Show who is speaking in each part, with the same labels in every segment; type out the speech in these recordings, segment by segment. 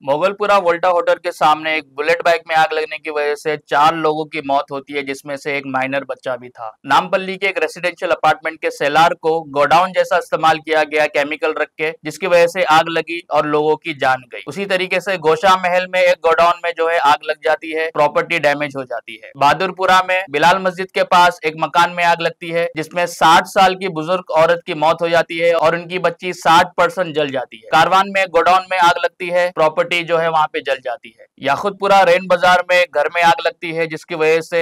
Speaker 1: Mogalpura वोल्टा hotel के सामने एक बुलेट बाइक में आग लगने की वजह से 4 लोगों की मौत होती है, जिसमें से एक माइनर बच्चा भी था। नामपल्ली के एक रेसिडेंशियल अपार्टमेंट के सेलार को गोडाउन जैसा इस्तेमाल किया गया केमिकल रख के, जिसकी वजह से आग लगी और लोगों की जान गई। उसी तरीके से गोशा महल में एक गोडाउन में जो है आग लग जाती है, प्रॉपर्टी डैमेज हो जाती है। बहादुरपुरा में बिलाल मस्जिद के पास एक मकान में आग लगती है, जिसमें 60 साल की बुजुर्ग औरत की मौत हो जाती है और उनकी बच्ची 60% जल जाती है। कारवान में गोडाउन में आग लगती है, प्रॉपर्टी जो है वहां पे जल जाती है। याकुतपुरा रेन बाजार में घर में आग लगती है, जिसकी वजह से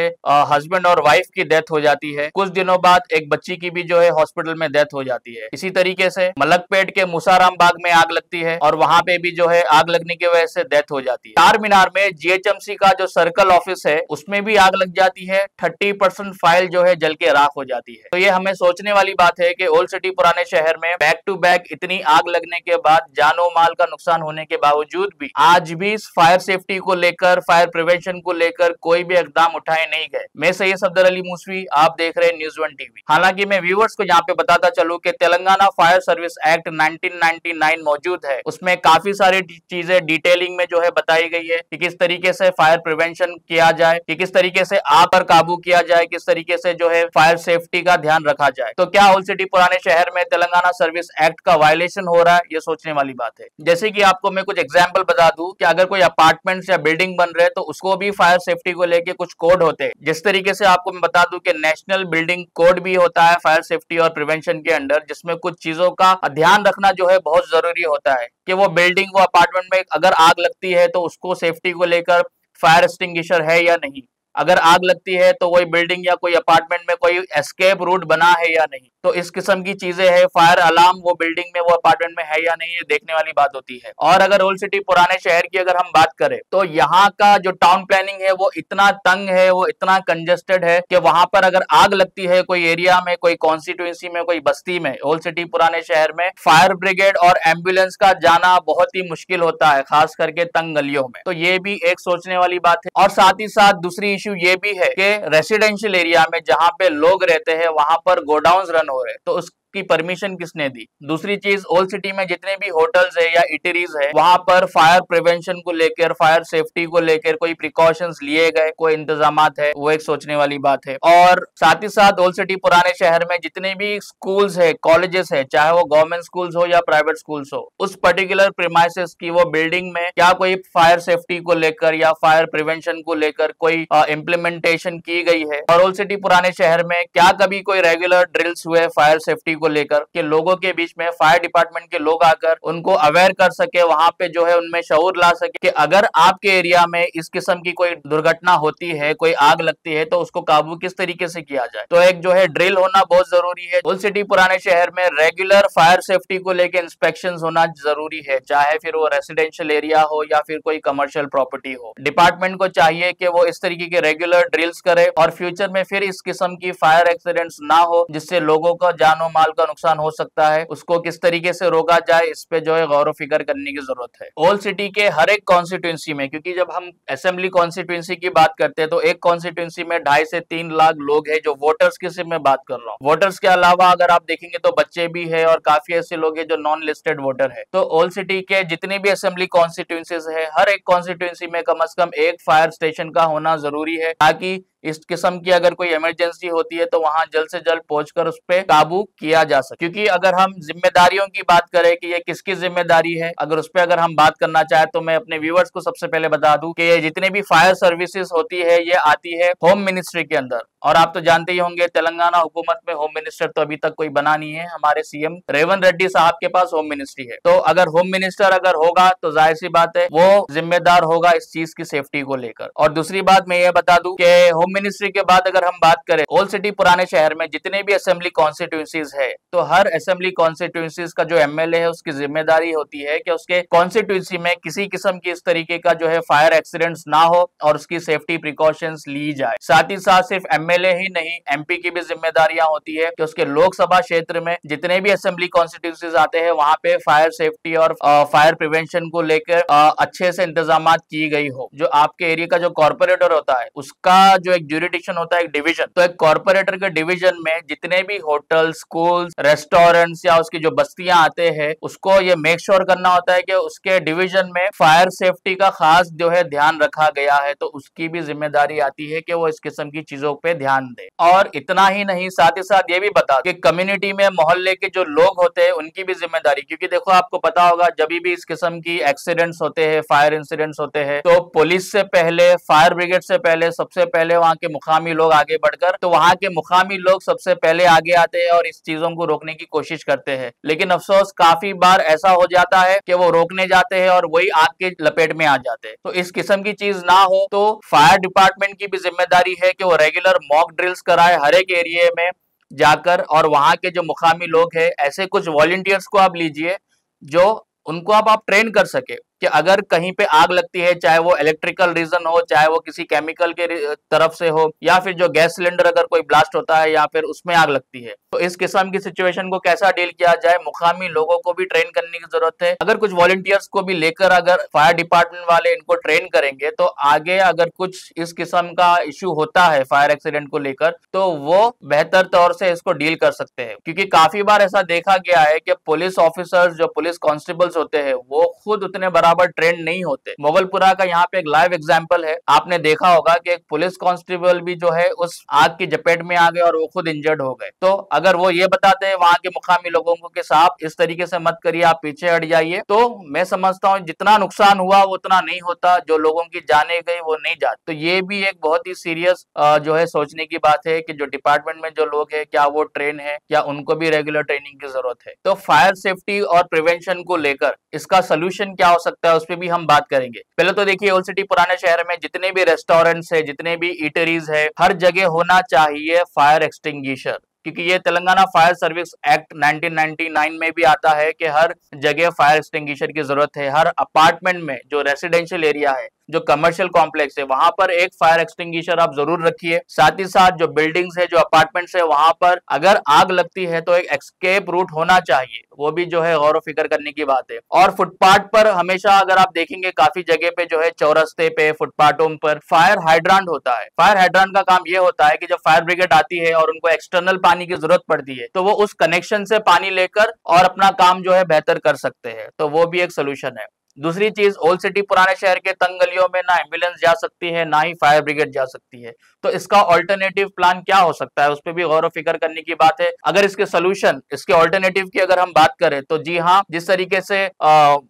Speaker 1: हस्बैंड और वाइफ की डेथ हो जाती है। कुछ दिनों बाद एक बच्ची की भी जो है हॉस्पिटल में डेथ हो जाती है। इसी तरीके से मलकपेट के मुसाराम बाग में आग लगती है और वहां पे भी जो है आग लगने की वजह से डेथ हो जाती है। चार मीनार में जीएचएमसी का जो सर्कल ऑफिस है उसमें भी आग लग जाती है, 30% फाइल जो है जल के राख हो जाती है। तो ये हमें सोचने वाली बात है कि ओल्ड सिटी पुराने शहर में बैक टू बैक इतनी आग लगने के बाद, जानो माल का नुकसान होने के बावजूद भी आज भी फायर सेफ्टी को लेकर, फायर प्रिवेंशन को लेकर कोई भी इकदाम उठाए नहीं गए। मैं सैयद सफदर अली मूसवी, आप देख रहे हैं न्यूज़ वन टीवी। हालांकि मैं व्यूअर्स को यहाँ पे बताता चलूं कि तेलंगाना फायर सर्विस एक्ट 1999 मौजूद है, उसमें काफी सारी चीजें डिटेलिंग में जो है बताई गई है कि किस तरीके से फायर प्रिवेंशन किया जाए, कि किस तरीके से आग पर काबू किया जाए, किस तरीके से जो है फायर सेफ्टी का ध्यान रखा जाए। तो क्या ओल्ड सिटी पुराने शहर में तेलंगाना सर्विस एक्ट का वायलेशन हो रहा है? ये सोचने वाली बात है। जैसे कि आपको मैं कुछ एग्जाम्पल बता दूं कि अगर कोई अपार्टमेंट्स या बिल्डिंग बन रहे हैं तो उसको भी फायर सेफ्टी को लेके कुछ कोड होते हैं। जिस तरीके से आपको मैं बता दूं कि नेशनल बिल्डिंग कोड भी होता है फायर सेफ्टी और प्रिवेंशन के अंडर, जिसमें कुछ चीजों का ध्यान रखना जो है बहुत जरूरी होता है कि वो बिल्डिंग, वो अपार्टमेंट में अगर आग लगती है तो उसको सेफ्टी को लेकर फायर एक्सटिंग्विशर है या नहीं, अगर आग लगती है तो वही बिल्डिंग या कोई अपार्टमेंट में कोई एस्केप रूट बना है या नहीं। तो इस किस्म की चीजें है, फायर अलार्म वो बिल्डिंग में, वो अपार्टमेंट में है या नहीं, ये देखने वाली बात होती है। और अगर ओल्ड सिटी पुराने शहर की अगर हम बात करें तो यहाँ का जो टाउन प्लानिंग है वो इतना तंग है, वो इतना कंजेस्टेड है कि वहां पर अगर आग लगती है कोई एरिया में, कोई कॉन्स्टिट्यूंसी में, कोई बस्ती में, ओल्ड सिटी पुराने शहर में फायर ब्रिगेड और एम्बुलेंस का जाना बहुत ही मुश्किल होता है, खास करके तंग गलियों में। तो ये भी एक सोचने वाली बात है। और साथ ही साथ दूसरी इश्यू ये भी है कि रेसिडेंशियल एरिया में जहां पे लोग रहते हैं वहां पर गोडाउन्स रन हो रहे हैं, तो की परमिशन किसने दी? दूसरी चीज, ओल्ड सिटी में जितने भी होटल्स है या इटरीज है वहां पर फायर प्रिवेंशन को लेकर, फायर सेफ्टी को लेकर कोई प्रिकॉशंस लिए गए, कोई इंतजामात है? वो एक सोचने वाली बात है। और साथ ही साथ ओल्ड सिटी पुराने शहर में जितने भी स्कूल्स है, कॉलेजेस है, चाहे वो गवर्नमेंट स्कूल्स हो या प्राइवेट स्कूल्स हो, उस पर्टिकुलर प्रीमाइसेस की वो बिल्डिंग में क्या कोई फायर सेफ्टी को लेकर या फायर प्रिवेंशन को लेकर कोई इम्प्लीमेंटेशन की गई है? और ओल्ड सिटी पुराने शहर में क्या कभी कोई रेगुलर ड्रिल्स हुए फायर सेफ्टी को लेकर कि लोगों के बीच में फायर डिपार्टमेंट के लोग आकर उनको अवेयर कर सके, वहां पे जो है उनमें शऊर ला सके कि अगर आपके एरिया में इस किस्म की कोई दुर्घटना होती है, कोई आग लगती है, तो उसको काबू किस तरीके से किया जाए? तो एक जो है ड्रिल होना बहुत जरूरी है। ओल्ड सिटी पुराने शहर में रेगुलर फायर सेफ्टी को लेकर इंस्पेक्शन होना जरूरी है, चाहे फिर वो रेसिडेंशियल एरिया हो या फिर कोई कमर्शियल प्रॉपर्टी हो। डिपार्टमेंट को चाहिए कि वो इस तरीके के रेगुलर ड्रिल्स करे और फ्यूचर में फिर इस किस्म की फायर एक्सीडेंट्स ना हो, जिससे लोगों का जानो माल का नुकसान हो सकता है। उसको किस तरीके से रोका जाए, इस पे जो है गौर व फिक्र करने की जरूरत है। ओल्ड सिटी के हर एक कॉन्स्टिट्यूंसी में, क्योंकि जब हम असेंबली कॉन्स्टिट्यूंसी की बात करते हैं तो एक कॉन्स्टिट्यूंसी में 2.5 से 3 लाख लोग हैं, जो वोटर्स की सिर्फ मैं बात कर रहा हूँ। वोटर्स के अलावा अगर आप देखेंगे तो बच्चे भी है और काफी ऐसे लोग हैं जो नॉन लिस्टेड वोटर है। तो ओल्ड सिटी के जितने भी असेंबली कॉन्स्टिट्यूंसीज है, हर एक कॉन्स्टिट्यूंसी में कम से कम एक फायर स्टेशन का होना जरूरी है, ताकि इस किस्म की अगर कोई इमरजेंसी होती है तो वहां जल्द से जल्द पहुंचकर उस पर काबू किया जा सके। क्योंकि अगर हम जिम्मेदारियों की बात करें कि ये किसकी जिम्मेदारी है, अगर उस पर अगर हम बात करना चाहे तो मैं अपने व्यूअर्स को सबसे पहले बता दूं कि ये जितने भी फायर सर्विसेज होती है ये आती है होम मिनिस्ट्री के अंदर। और आप तो जानते ही होंगे तेलंगाना हुकूमत में होम मिनिस्टर तो अभी तक कोई बना नहीं है, हमारे सीएम रेवंत रेड्डी साहब के पास होम मिनिस्ट्री है। तो अगर होम मिनिस्टर अगर होगा तो जाहिर सी बात है वो जिम्मेदार होगा इस चीज की सेफ्टी को लेकर। और दूसरी बात मैं ये बता दूं कि होम मिनिस्ट्री के बाद अगर हम बात करें ओल्ड सिटी पुराने शहर में जितने भी असेंबली कॉन्स्टिट्यूंसीज है, तो हर असेंबली कॉन्स्टिट्यूंसीज का जो एमएलए है उसकी जिम्मेदारी होती है कि उसके कॉन्स्टिट्यूंसी में किसी किस्म की इस तरीके का जो है फायर एक्सीडेंट्स ना हो और उसकी सेफ्टी प्रिकॉशंस ली जाए। साथ ही साथ सिर्फ एमएलए ही नहीं, एमपी की भी जिम्मेदारियां होती है कि उसके लोकसभा क्षेत्र में जितने भी असेंबली कॉन्स्टिट्यूंसीज आते हैं वहां पे फायर सेफ्टी और फायर प्रिवेंशन को लेकर अच्छे से इंतजाम की गई हो। जो आपके एरिया का जो कॉर्पोरेटर होता है उसका जो एक एक ज्यूरिडिक्शन होता है, एक डिवीजन। तो एक कॉर्पोरेटर के डिवीजन में जितने भी होटल, स्कूल, रेस्टोरेंट्स या उसकी जो बस्तियां आते हैं, उसको ये मेक श्योर करना होता है कि उसके डिवीजन में फायर सेफ्टी का खास जो है ध्यान रखा गया है। तो उसकी भी जिम्मेदारी आती है कि वो इस किस्म की चीजों पे ध्यान दे। और इतना ही नहीं, साथ ही साथ ये भी बता कि कम्युनिटी में, मोहल्ले के जो लोग होते हैं, उनकी भी जिम्मेदारी, क्योंकि देखो आपको पता होगा जब भी इस किस्म की एक्सीडेंट्स होते हैं, फायर इंसिडेंट्स होते हैं, तो पुलिस से पहले, फायर ब्रिगेड से पहले, सबसे पहले वहां के मुकामी लोग आगे बढ़कर, तो वहां के मुकामी लोग सबसे पहले आगे आते हैं और इस चीजों को रोकने की कोशिश करते हैं। लेकिन अफसोस काफी बार ऐसा हो जाता है कि वो रोकने जाते हैं और वही आग के लपेट में आ जाते हैं। तो इस किस्म की चीज ना हो, तो फायर डिपार्टमेंट की भी जिम्मेदारी है कि वो रेगुलर मॉक ड्रिल्स कराए हर एक एरिया में जाकर, और वहां के जो मुकामी लोग हैं, ऐसे कुछ वॉलंटियर्स को आप लीजिए जो उनको आप ट्रेन कर सके कि अगर कहीं पे आग लगती है, चाहे वो इलेक्ट्रिकल रीजन हो, चाहे वो किसी केमिकल के तरफ से हो, या फिर जो गैस सिलेंडर अगर कोई ब्लास्ट होता है या फिर उसमें आग लगती है, तो इस किस्म की सिचुएशन को कैसा डील किया जाए, मुकामी लोगों को भी ट्रेन करने की जरूरत है। अगर कुछ वॉलंटियर्स को भी लेकर अगर फायर डिपार्टमेंट वाले इनको ट्रेन करेंगे, तो आगे अगर कुछ इस किस्म का इश्यू होता है फायर एक्सीडेंट को लेकर, तो वो बेहतर तौर से इसको डील कर सकते हैं। क्योंकि काफी बार ऐसा देखा गया है कि पुलिस ऑफिसर्स, जो पुलिस कांस्टेबल्स होते हैं, वो खुद उतने बराबर ट्रेंड नहीं होते। मोगलपुरा का यहाँ पे एक लाइव एग्जांपल है, आपने देखा होगा कि एक पुलिस कांस्टेबल भी जो है उस आग की चपेट में आ गए और वो खुद इंजर्ड हो गए। तो अगर वो ये बताते हैं वहां के मुकामी लोगों को कि साहब इस तरीके से मत करिए, आप पीछे हट जाइए, तो मैं समझता हूँ जितना नुकसान हुआ वो उतना नहीं होता, जो लोगों की जाने गई वो नहीं जाती। तो ये भी एक बहुत ही सीरियस जो है सोचने की बात है कि जो डिपार्टमेंट में जो लोग है, क्या वो ट्रेन है, या उनको भी रेगुलर ट्रेनिंग की जरूरत है। तो फायर सेफ्टी और प्रिवेंशन को लेकर इसका सोल्यूशन क्या हो सकता है, उस पर भी हम बात करेंगे। पहले तो देखिए, ओल्ड सिटी पुराने शहर में जितने भी रेस्टोरेंट्स है, जितने भी ईटरीज है, हर जगह होना चाहिए फायर एक्सटिंग्विशर। क्योंकि ये तेलंगाना फायर सर्विस एक्ट 1999 में भी आता है कि हर जगह फायर एक्सटिंग्विशर की जरूरत है। हर अपार्टमेंट में, जो रेसिडेंशियल एरिया है, जो कमर्शियल कॉम्प्लेक्स है, वहां पर एक फायर एक्सटिंग्विशर आप जरूर रखिए। साथ ही साथ जो बिल्डिंग्स है, जो अपार्टमेंट्स है, वहां पर अगर आग लगती है तो एक एस्केप रूट होना चाहिए, वो भी जो है गौर फिक्र करने की बात है। और फुटपाथ पर हमेशा अगर आप देखेंगे, काफी जगह पे जो है चौरस्ते पे, फुटपाथों पर फायर हाइड्रांट होता है। फायर हाइड्रांट का काम ये होता है कि जब फायर ब्रिगेड आती है और उनको एक्सटर्नल पानी की जरूरत पड़ती है, तो वो उस कनेक्शन से पानी लेकर और अपना काम जो है बेहतर कर सकते हैं। तो वो भी एक सोल्यूशन है। दूसरी चीज, ओल्ड सिटी पुराने शहर के तंग गलियों में ना एम्बुलेंस जा सकती है, ना ही फायर ब्रिगेड जा सकती है। तो इसका ऑल्टरनेटिव प्लान क्या हो सकता है, उस पर भी गौर फिक्र करने की बात है। अगर इसके सोल्यूशन, इसके ऑल्टरनेटिव की अगर हम बात करें, तो जी हाँ, जिस तरीके से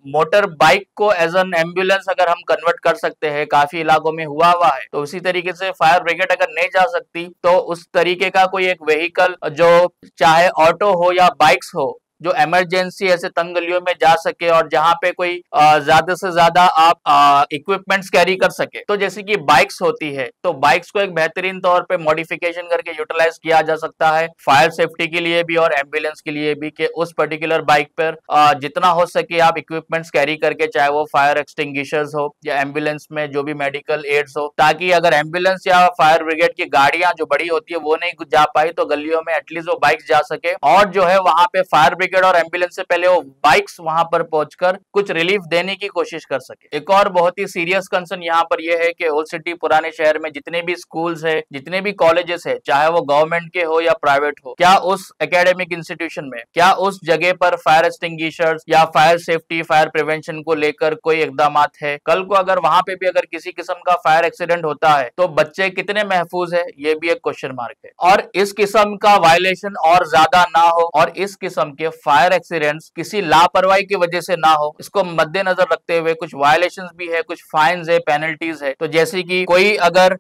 Speaker 1: मोटर बाइक को एज एन एम्बुलेंस अगर हम कन्वर्ट कर सकते हैं, काफी इलाकों में हुआ है, तो उसी तरीके से फायर ब्रिगेड अगर नहीं जा सकती, तो उस तरीके का कोई एक व्हीकल, जो चाहे ऑटो हो या बाइक्स हो, जो इमरजेंसी ऐसे तंग गलियों में जा सके और जहां पे कोई ज्यादा से ज्यादा आप इक्विपमेंट्स कैरी कर सके। तो जैसे कि बाइक्स होती है, तो बाइक्स को एक बेहतरीन तौर पे मॉडिफिकेशन करके यूटिलाइज किया जा सकता है फायर सेफ्टी के लिए भी और एम्बुलेंस के लिए भी, कि उस पर्टिकुलर बाइक पर जितना हो सके आप इक्विपमेंट्स कैरी करके, चाहे वो फायर एक्सटिंग्विशर्स हो या एम्बुलेंस में जो भी मेडिकल एड्स हो, ताकि अगर एम्बुलेंस या फायर ब्रिगेड की गाड़ियां जो बड़ी होती है वो नहीं जा पाई, तो गलियों में एटलीस्ट वो बाइक्स जा सके, और जो है वहां पे फायर ब्रिगेड और एम्बुलेंस से पहले वो बाइक्स वहां पर पहुंचकर कुछ रिलीफ देने की कोशिश कर सके। एक और बहुत ही सीरियस कंसर्न यहाँ पर यह है कि ओल्ड सिटी पुराने शहर में जितने भी स्कूल्स है, जितने भी कॉलेजेस है, चाहे वो गवर्नमेंट के हो या प्राइवेट हो, क्या उस एकेडमिक इंस्टीट्यूशन में, क्या उस जगह पर फायर एक्सटिंग्विशर्स या फायर सेफ्टी, फायर प्रिवेंशन को लेकर कोई इकदाम है? कल को अगर वहां पे भी अगर किसी किस्म का फायर एक्सीडेंट होता है, तो बच्चे कितने महफूज है, ये भी एक क्वेश्चन मार्क है। और इस किस्म का वायलेशन और ज्यादा ना हो, और इस किस्म के फायर एक्सीडेंट्स किसी लापरवाही की वजह से ना हो, इसको मद्देनजर रखते हुए कुछ वायलेशंस भी है, कुछ फाइन्स है, पेनल्टीज है। तो जैसे कि कोई अगर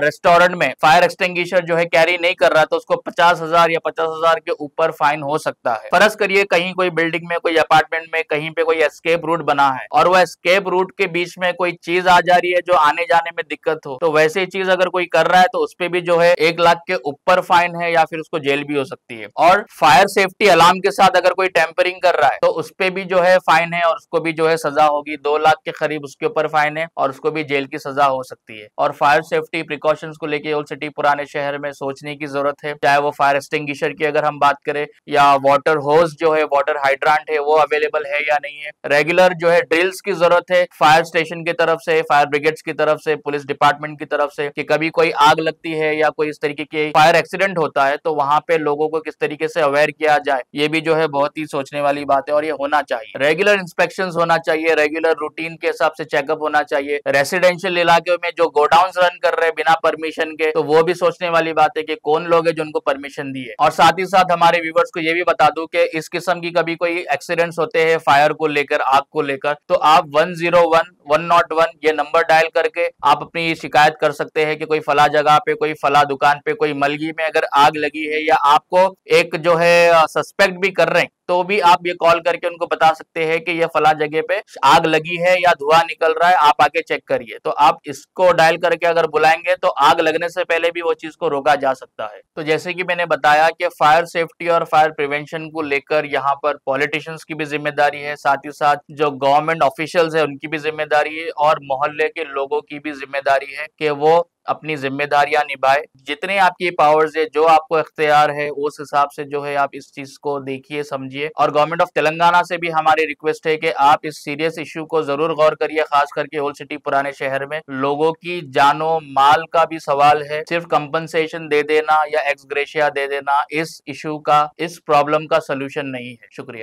Speaker 1: रेस्टोरेंट में फायर एक्सटिंग्विशर जो है कैरी नहीं कर रहा, तो उसको 50,000 या 50,000 के ऊपर फाइन हो सकता है। फर्ज करिए कहीं कोई बिल्डिंग में, कोई अपार्टमेंट में कहीं पे कोई एस्केप रूट बना है, और वो एस्केप रूट के बीच में कोई चीज आ जा रही है जो आने जाने में दिक्कत हो, तो वैसे चीज अगर कोई कर रहा है तो उस पर भी जो है 1 लाख के ऊपर फाइन है, या फिर उसको जेल भी हो सकती है। और फायर सेफ्टी अलार्म के साथ अगर कोई टेम्परिंग कर रहा है तो उस पे भी जो है फाइन है और उसको भी जो है सजा होगी, 2 लाख के करीब उसके ऊपर फाइन है और उसको भी जेल की सजा हो सकती है। और फायर सेफ्टी प्रिकॉशंस को लेके ओल्ड सिटी पुराने शहर में सोचने की जरूरत है, चाहे वो फायर एक्सटिंग्विशर की अगर हम बात करें या वाटर होज जो है, वाटर हाइड्रांट है, वो अवेलेबल है या नहीं है। रेगुलर जो है ड्रिल्स की जरूरत है फायर स्टेशन की तरफ से, फायर ब्रिगेड्स की तरफ से, पुलिस डिपार्टमेंट की तरफ से, कि कभी कोई आग लगती है या कोई इस तरीके के फायर एक्सीडेंट होता है तो वहां पे लोगों को किस तरीके से अवेयर किया जाए, ये भी जो है बहुत ही सोचने वाली बात है और ये होना चाहिए। रेगुलर इंस्पेक्शन होना चाहिए, रेगुलर रूटीन के हिसाब से चेकअप होना चाहिए। रेसिडेंशियल इलाके में जो गोडाउन्स रन कर रहे हैं बिना परमिशन के, तो वो भी सोचने वाली बात है कि कौन लोग है जो उनको परमिशन दिए। और साथ ही साथ हमारे व्यूवर्स को ये भी बता दूं कि इस किस्म की कभी कोई एक्सीडेंट्स होते हैं फायर को लेकर, आग को लेकर, तो आप 101 101 ये नंबर डायल करके आप अपनी शिकायत कर सकते हैं कि कोई फला जगह पे, कोई फला दुकान पे, कोई मलगी में अगर आग लगी है या आपको एक जो है सस्पेक्ट भी कर रहे हैं, तो भी आप ये कॉल करके उनको बता सकते हैं कि ये फला जगह पे आग लगी है या धुआं निकल रहा है, आप आके चेक करिए। तो आप इसको डायल करके अगर बुलाएंगे तो आग लगने से पहले भी वो चीज को रोका जा सकता है। तो जैसे कि मैंने बताया कि फायर सेफ्टी और फायर प्रिवेंशन को लेकर यहाँ पर पॉलिटिशियंस की भी जिम्मेदारी है, साथ ही साथ जो गवर्नमेंट ऑफिशियल्स है उनकी भी जिम्मेदारी है और मोहल्ले के लोगों की भी जिम्मेदारी है कि वो अपनी जिम्मेदारियां निभाए। जितने आपकी पावर्स है, जो आपको इख्तियार है, उस हिसाब से जो है आप इस चीज को देखिए, समझिए। और गवर्नमेंट ऑफ तेलंगाना से भी हमारी रिक्वेस्ट है कि आप इस सीरियस इशू को जरूर गौर करिए, खास करके ओल्ड सिटी पुराने शहर में लोगों की जानो माल का भी सवाल है। सिर्फ कंपनसेशन दे देना या एक्स ग्रेशिया दे देना इस इशू का, इस प्रॉब्लम का सोल्यूशन नहीं है। शुक्रिया।